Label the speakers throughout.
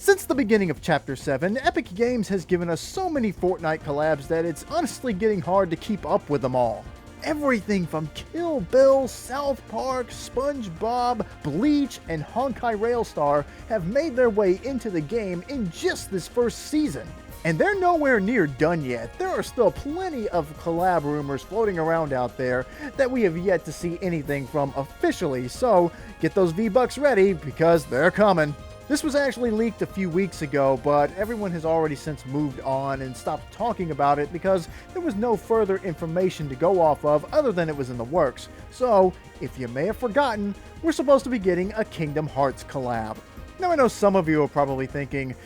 Speaker 1: Since the beginning of Chapter 7, Epic Games has given us so many Fortnite collabs that it's honestly getting hard to keep up with them all. Everything from Kill Bill, South Park, SpongeBob, Bleach, and Honkai Railstar have made their way into the game in just this first season. And they're nowhere near done yet. There are still plenty of collab rumors floating around out there that we have yet to see anything from officially, so get those V-Bucks ready because they're coming. This was actually leaked a few weeks ago, but everyone has already since moved on and stopped talking about it because there was no further information to go off of other than it was in the works. So, if you may have forgotten, we're supposed to be getting a Kingdom Hearts collab. Now I know some of you are probably thinking,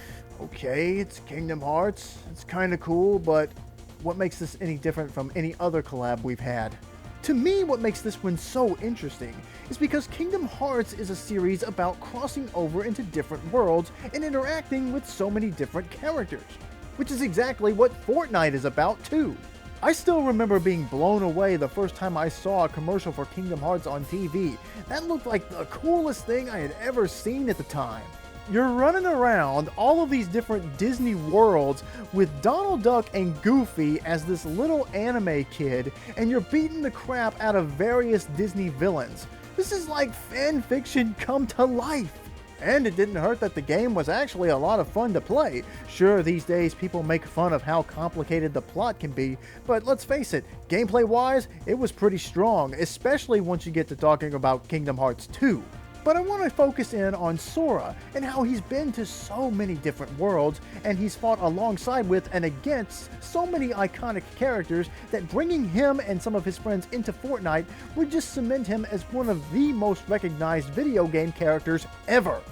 Speaker 1: okay, it's Kingdom Hearts, it's kinda cool, but what makes this any different from any other collab we've had? To me, what makes this one so interesting is because Kingdom Hearts is a series about crossing over into different worlds and interacting with so many different characters, which is exactly what Fortnite is about too. I still remember being blown away the first time I saw a commercial for Kingdom Hearts on TV. That looked like the coolest thing I had ever seen at the time. You're running around all of these different Disney worlds with Donald Duck and Goofy as this little anime kid, and you're beating the crap out of various Disney villains. This is like fan fiction come to life. And it didn't hurt that the game was actually a lot of fun to play. Sure, these days people make fun of how complicated the plot can be, but let's face it, gameplay-wise, it was pretty strong, especially once you get to talking about Kingdom Hearts 2. But I want to focus in on Sora and how he's been to so many different worlds and he's fought alongside with and against so many iconic characters that bringing him and some of his friends into Fortnite would just cement him as one of the most recognized video game characters ever.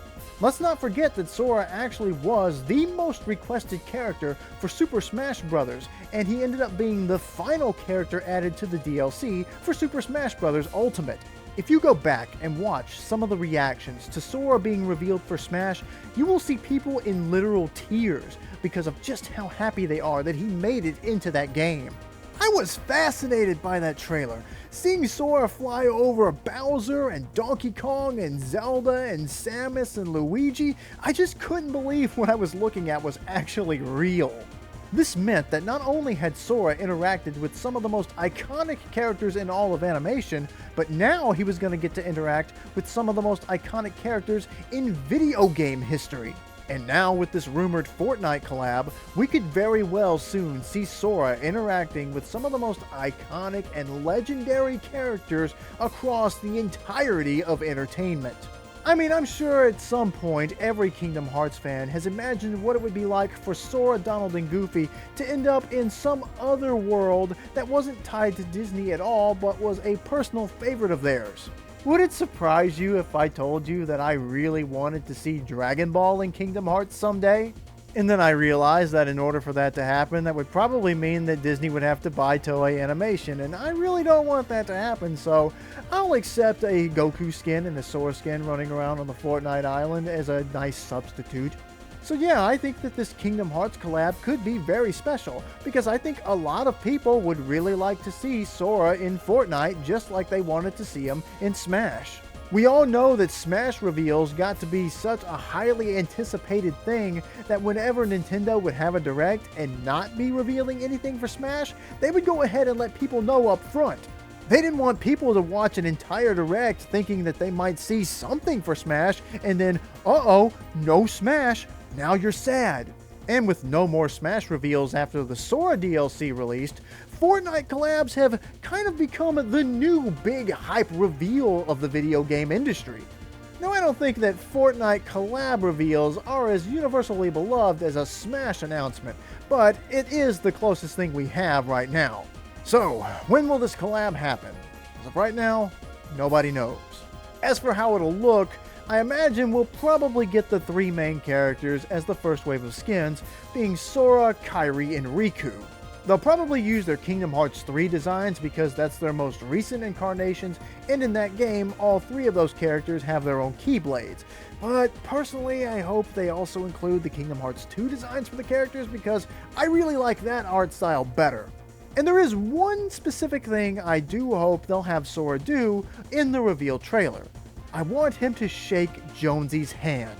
Speaker 1: Let's not forget that Sora actually was the most requested character for Super Smash Bros., and he ended up being the final character added to the DLC for Super Smash Bros. Ultimate. If you go back and watch some of the reactions to Sora being revealed for Smash, you will see people in literal tears because of just how happy they are that he made it into that game. I was fascinated by that trailer, seeing Sora fly over Bowser and Donkey Kong and Zelda and Samus and Luigi. I just couldn't believe what I was looking at was actually real. This meant that not only had Sora interacted with some of the most iconic characters in all of animation, but now he was going to get to interact with some of the most iconic characters in video game history. And now with this rumored Fortnite collab, we could very well soon see Sora interacting with some of the most iconic and legendary characters across the entirety of entertainment. I mean, I'm sure at some point every Kingdom Hearts fan has imagined what it would be like for Sora, Donald, and Goofy to end up in some other world that wasn't tied to Disney at all but was a personal favorite of theirs. Would it surprise you if I told you that I really wanted to see Dragon Ball in Kingdom Hearts someday? And then I realized that in order for that to happen, that would probably mean that Disney would have to buy Toei Animation, and I really don't want that to happen, so I'll accept a Goku skin and a Sora skin running around on the Fortnite island as a nice substitute. So yeah, I think that this Kingdom Hearts collab could be very special, because I think a lot of people would really like to see Sora in Fortnite just like they wanted to see him in Smash. We all know that Smash reveals got to be such a highly anticipated thing that whenever Nintendo would have a Direct and not be revealing anything for Smash, they would go ahead and let people know up front. They didn't want people to watch an entire Direct thinking that they might see something for Smash and then, uh-oh, no Smash, now you're sad. And with no more Smash reveals after the Sora DLC released, Fortnite collabs have kind of become the new big hype reveal of the video game industry. Now, I don't think that Fortnite collab reveals are as universally beloved as a Smash announcement, but it is the closest thing we have right now. So, when will this collab happen? As of right now, nobody knows. As for how it'll look, I imagine we'll probably get the three main characters as the first wave of skins, being Sora, Kairi, and Riku. They'll probably use their Kingdom Hearts 3 designs because that's their most recent incarnations, and in that game, all three of those characters have their own Keyblades. But personally, I hope they also include the Kingdom Hearts 2 designs for the characters because I really like that art style better. And there is one specific thing I do hope they'll have Sora do in the reveal trailer. I want him to shake Jonesy's hand.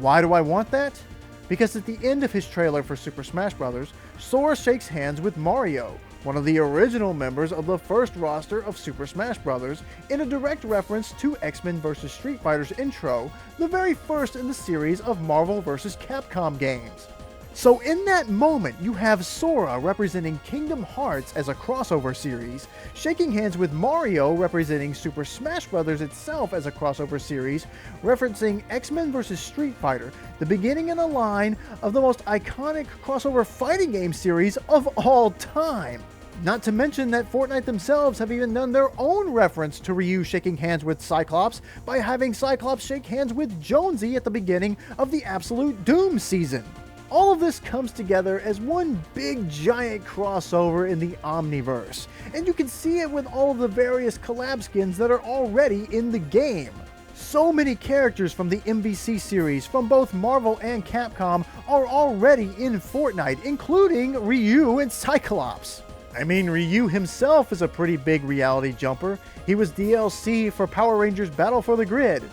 Speaker 1: Why do I want that? Because at the end of his trailer for Super Smash Bros., Sora shakes hands with Mario, one of the original members of the first roster of Super Smash Bros., in a direct reference to X-Men vs. Street Fighter's intro, the very first in the series of Marvel vs. Capcom games. So in that moment, you have Sora representing Kingdom Hearts as a crossover series, shaking hands with Mario representing Super Smash Bros. Itself as a crossover series, referencing X-Men vs. Street Fighter, the beginning in a line of the most iconic crossover fighting game series of all time. Not to mention that Fortnite themselves have even done their own reference to Ryu shaking hands with Cyclops by having Cyclops shake hands with Jonesy at the beginning of the Absolute Doom season. All of this comes together as one big giant crossover in the Omniverse, and you can see it with all of the various collab skins that are already in the game. So many characters from the MVC series from both Marvel and Capcom are already in Fortnite, including Ryu and Cyclops. I mean, Ryu himself is a pretty big reality jumper. He was DLC for Power Rangers Battle for the Grid.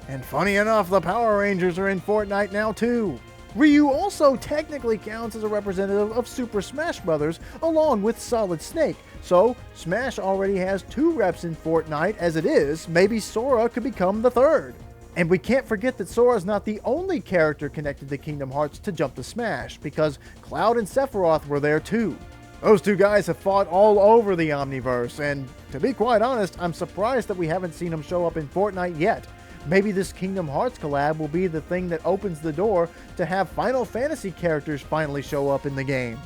Speaker 1: And funny enough, the Power Rangers are in Fortnite now too. Ryu also technically counts as a representative of Super Smash Bros. Along with Solid Snake, so Smash already has 2 reps in Fortnite as it is. Maybe Sora could become the 3rd. And we can't forget that Sora's not the only character connected to Kingdom Hearts to jump to Smash, because Cloud and Sephiroth were there too. Those 2 guys have fought all over the Omniverse, and to be quite honest, I'm surprised that we haven't seen them show up in Fortnite yet. Maybe this Kingdom Hearts collab will be the thing that opens the door to have Final Fantasy characters finally show up in the game.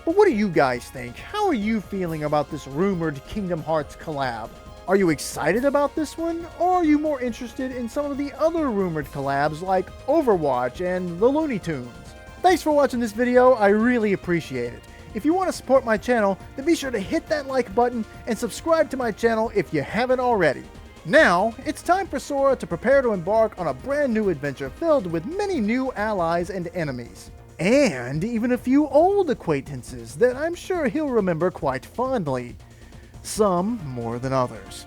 Speaker 1: But what do you guys think? How are you feeling about this rumored Kingdom Hearts collab? Are you excited about this one, or are you more interested in some of the other rumored collabs like Overwatch and the Looney Tunes? Thanks for watching this video, I really appreciate it. If you want to support my channel, then be sure to hit that like button and subscribe to my channel if you haven't already. Now, it's time for Sora to prepare to embark on a brand new adventure filled with many new allies and enemies. And even a few old acquaintances that I'm sure he'll remember quite fondly. Some more than others.